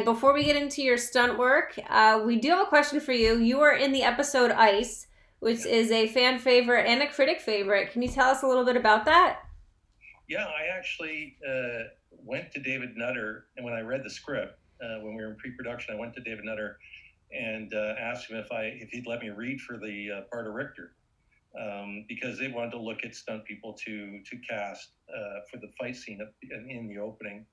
Before we get into your stunt work, we do have a question for you. You were in the episode Ice, which is a fan favorite and a critic favorite. Can you tell us a little bit about that? Yeah, I actually went to David Nutter, and when I read the script, when we were in pre-production, I went to David Nutter and asked him if he'd let me read for the part of Richter, because they wanted to look at stunt people to cast for the fight scene in the opening.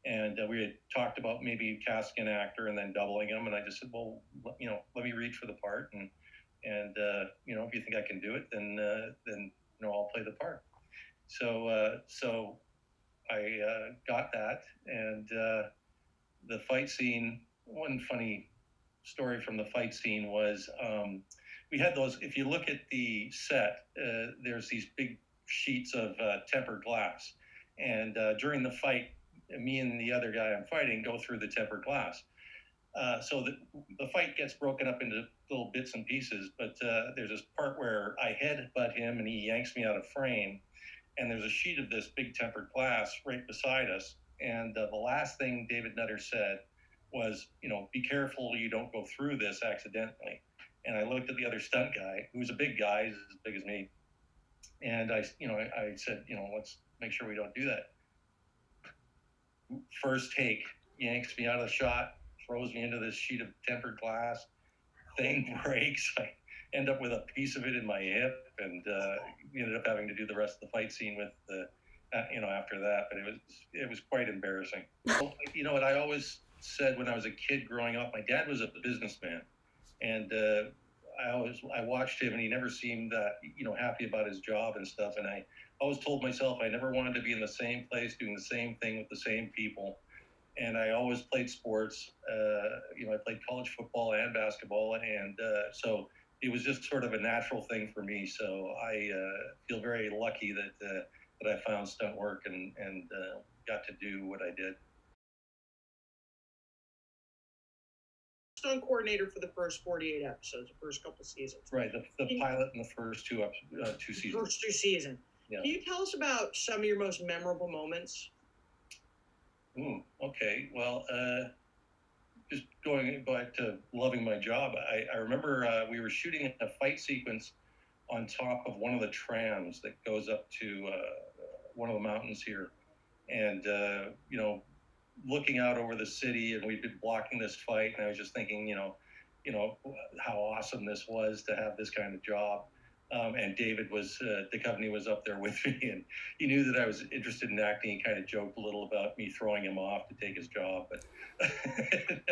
And we had talked about maybe casting an actor and then doubling him. And I just said, well, let me read for the part, and if you think I can do it, then I'll play the part. So I got that, and the fight scene. One funny story from the fight scene was we had those. If you look at the set, there's these big sheets of tempered glass, and during the fight, me and the other guy I'm fighting go through the tempered glass. So the fight gets broken up into little bits and pieces, but there's this part where I headbutt him and he yanks me out of frame, and there's a sheet of this big tempered glass right beside us. And the last thing David Nutter said was, be careful you don't go through this accidentally. And I looked at the other stunt guy, who was a big guy, he's as big as me, and I said, let's make sure we don't do that. First take, yanks me out of the shot, throws me into this sheet of tempered glass. Thing breaks. I end up with a piece of it in my hip, and we ended up having to do the rest of the fight scene with the, after that. But it was quite embarrassing. What I always said when I was a kid growing up, my dad was a businessman, and I watched him, and he never seemed that happy about his job and stuff. And I always told myself I never wanted to be in the same place doing the same thing with the same people. And I always played sports. I played college football and basketball, and so it was just sort of a natural thing for me. So I feel very lucky that I found stunt work and got to do what I did. Stunt coordinator for the first 48 episodes, the first couple seasons. Right, the pilot in the first two seasons. First two seasons. Yeah. Can you tell us about some of your most memorable moments? Okay. Well, just going back to loving my job, I remember we were shooting a fight sequence on top of one of the trams that goes up to one of the mountains here, and looking out over the city, and we'd been blocking this fight, and I was just thinking, how awesome this was to have this kind of job. And David was, the company was up there with me, and he knew that I was interested in acting. He kind of joked a little about me throwing him off to take his job, but it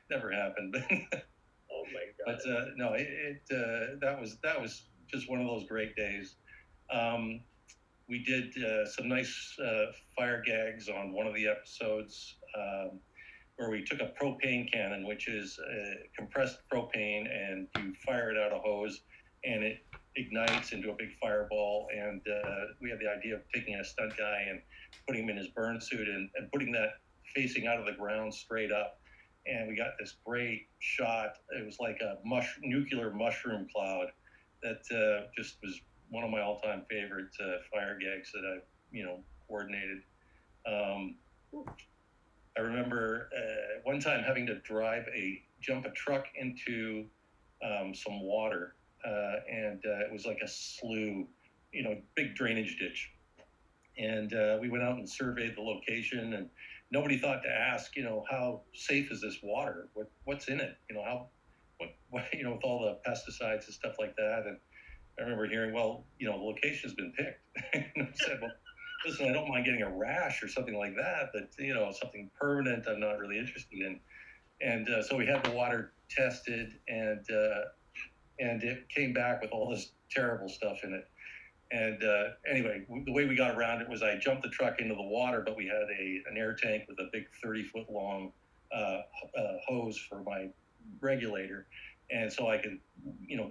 never happened. Oh my God. But no, that was just one of those great days. We did some nice fire gags on one of the episodes where we took a propane cannon, which is compressed propane, and you fire it out a hose, and it ignites into a big fireball. And we had the idea of taking a stunt guy and putting him in his burn suit and putting that facing out of the ground straight up. And we got this great shot. It was like a nuclear mushroom cloud that just was one of my all-time favorite fire gags that I, coordinated. I remember one time having to jump a truck into some water, and it was like a slough, big drainage ditch. And we went out and surveyed the location, and nobody thought to ask, how safe is this water? What's in it? What with all the pesticides and stuff like that. And I remember hearing, well, the location's been picked. And I said, well, listen, I don't mind getting a rash or something like that, but something permanent, I'm not really interested in. And so we had the water tested, and it came back with all this terrible stuff in it. And anyway, the way we got around it was I jumped the truck into the water, but we had an air tank with a big 30-foot long hose for my regulator. And so I could,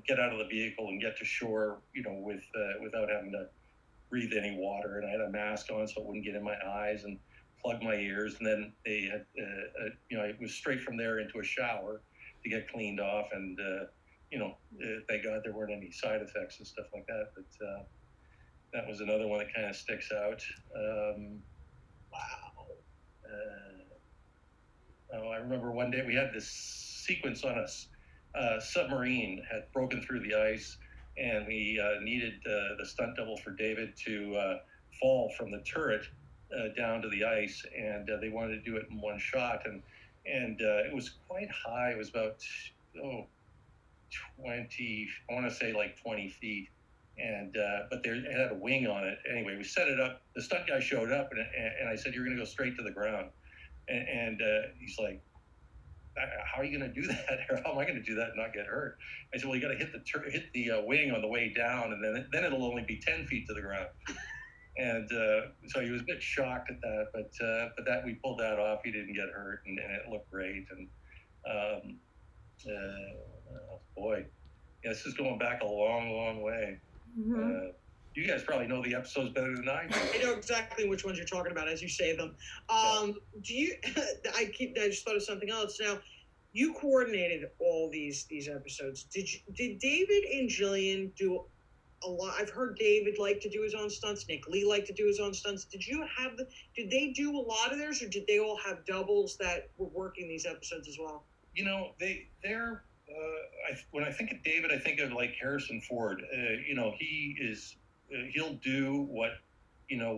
get out of the vehicle and get to shore, without having to breathe any water. And I had a mask on so it wouldn't get in my eyes, and plug my ears. And then they had, it was straight from there into a shower to get cleaned off. And, thank God there weren't any side effects and stuff like that. But That was another one that kind of sticks out. Wow. I remember one day we had this sequence on a submarine had broken through the ice, and we needed the stunt double for David to fall from the turret down to the ice, and they wanted to do it in one shot, and it was quite high. It was about 20, I want to say like 20 feet. And but there it had a wing on it. Anyway, we set it up. The stunt guy showed up, and I said, "You're going to go straight to the ground." And he's like, "How are you going to do that? Or how am I going to do that and not get hurt?" I said, "Well, you got to hit the wing on the way down, and then it'll only be 10 feet to the ground." And so he was a bit shocked at that, but that we pulled that off. He didn't get hurt, and it looked great. And boy, yeah, this is going back a long, long way. Mm-hmm. You guys probably know the episodes better than I do. I know exactly which ones you're talking about as you say them. Do you? I just thought of something else. Now, you coordinated all these episodes. Did David and Jillian do a lot? I've heard David like to do his own stunts. Nick Lee liked to do his own stunts. Did they do a lot of theirs, or did they all have doubles that were working these episodes as well? You know, they're. When I think of David, I think of like Harrison Ford. He'll do what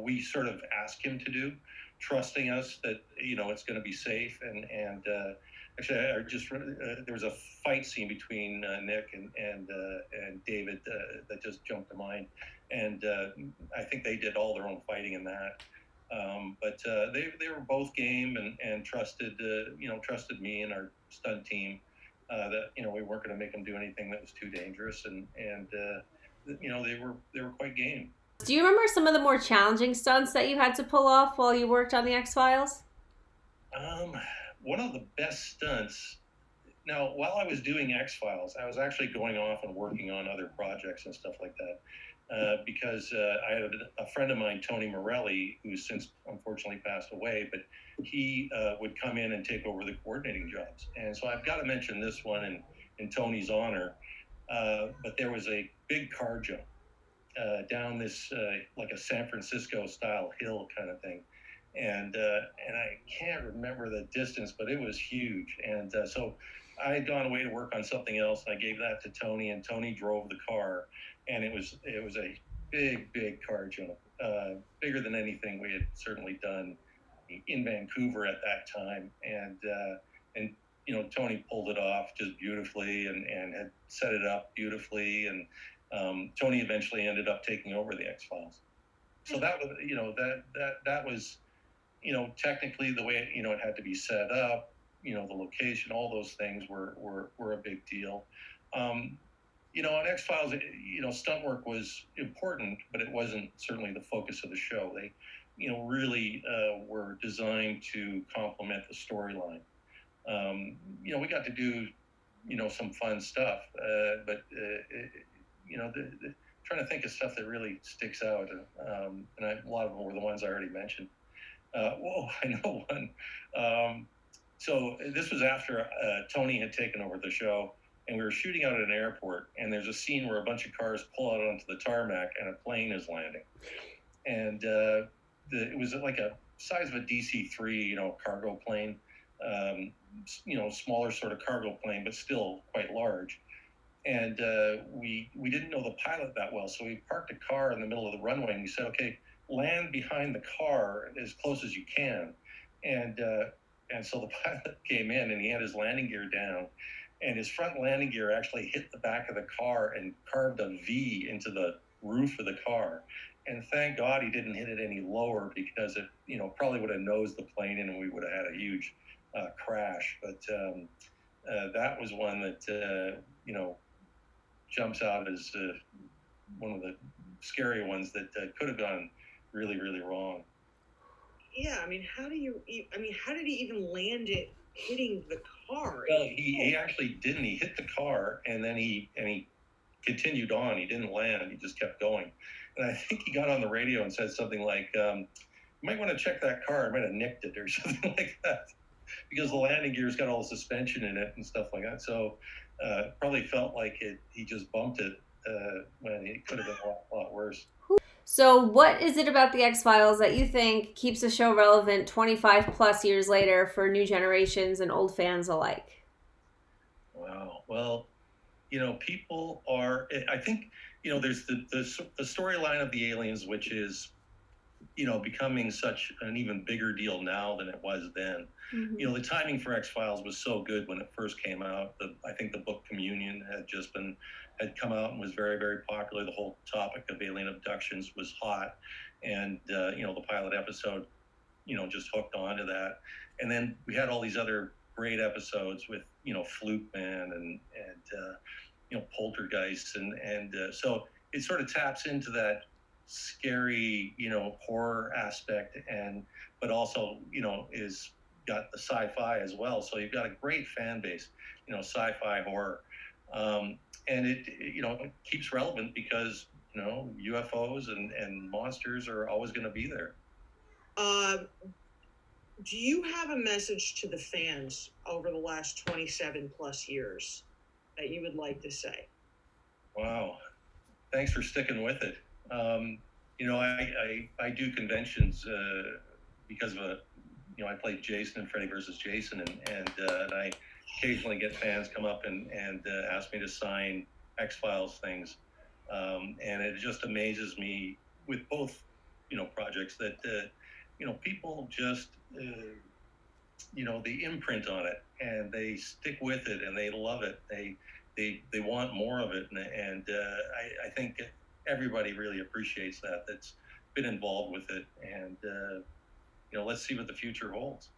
we sort of ask him to do, trusting us that it's going to be safe. And actually, there was a fight scene between Nick and David that just jumped to mind, and I think they did all their own fighting in that. But they were both game and trusted me and our stunt team that we weren't going to make them do anything that was too dangerous, and they were quite game. Do you remember some of the more challenging stunts that you had to pull off while you worked on the X-Files? One of the best stunts. Now, while I was doing X-Files, I was actually going off and working on other projects and stuff like that. Because I had a friend of mine, Tony Morelli, who's since unfortunately passed away, but he would come in and take over the coordinating jobs. And so I've got to mention this one in Tony's honor. But there was a big car jump down this like a San Francisco style hill kind of thing. And I can't remember the distance, but it was huge. And so I had gone away to work on something else, and I gave that to Tony, and Tony drove the car, and it was a big car jump, bigger than anything we had certainly done in Vancouver at that time. And Tony pulled it off just beautifully and had set it up beautifully. And Tony eventually ended up taking over the X-Files. So that was that was technically the way it had to be set up. The location, all those things were a big deal. On X-Files, stunt work was important, but it wasn't certainly the focus of the show. They, really were designed to complement the storyline. We got to do, some fun stuff, but trying to think of stuff that really sticks out, and a lot of them were the ones I already mentioned. I know one. So this was after Tony had taken over the show, and we were shooting out at an airport, and there's a scene where a bunch of cars pull out onto the tarmac, and a plane is landing. And it was like a size of a DC-3, cargo plane, smaller sort of cargo plane, but still quite large. And we didn't know the pilot that well, so we parked a car in the middle of the runway, and we said, "Okay, land behind the car as close as you can." And so the pilot came in, and he had his landing gear down, and his front landing gear actually hit the back of the car and carved a V into the roof of the car. And thank God he didn't hit it any lower, because it probably would have nosed the plane in, and we would have had a huge crash. But that was one that jumps out as one of the scary ones that could have gone really, really wrong. Yeah, I mean, how did he even land it hitting the car? Well, he actually didn't. He hit the car, and then he continued on. He didn't land. He just kept going. And I think he got on the radio and said something like, "You might want to check that car. I might have nicked it," or something like that, because the landing gear's got all the suspension in it and stuff like that. So probably felt like he just bumped it when it could have been a lot worse. So, what is it about the X-Files that you think keeps the show relevant 25 plus years later for new generations and old fans alike? Wow. Well, people are. I think there's the storyline of the aliens, which is becoming such an even bigger deal now than it was then. Mm-hmm. The timing for X Files was so good when it first came out. I think the book Communion had come out and was very, very popular. The whole topic of alien abductions was hot, and the pilot episode, just hooked onto that. And then we had all these other great episodes with Fluke Man and Poltergeist, and so it sort of taps into that scary horror aspect, but also is got the sci-fi as well. So you've got a great fan base, sci-fi horror, and it keeps relevant because UFOs and monsters are always going to be there. Do you have a message to the fans over the last 27 plus years that you would like to say? Wow, thanks for sticking with it. I do conventions because of I played Jason and Freddy versus Jason, and I occasionally get fans come up and ask me to sign X-Files things, and it just amazes me with both projects that people just the imprint on it, and they stick with it, and they love it. They want more of it, and I think everybody really appreciates that. That's been involved with it, and let's see what the future holds.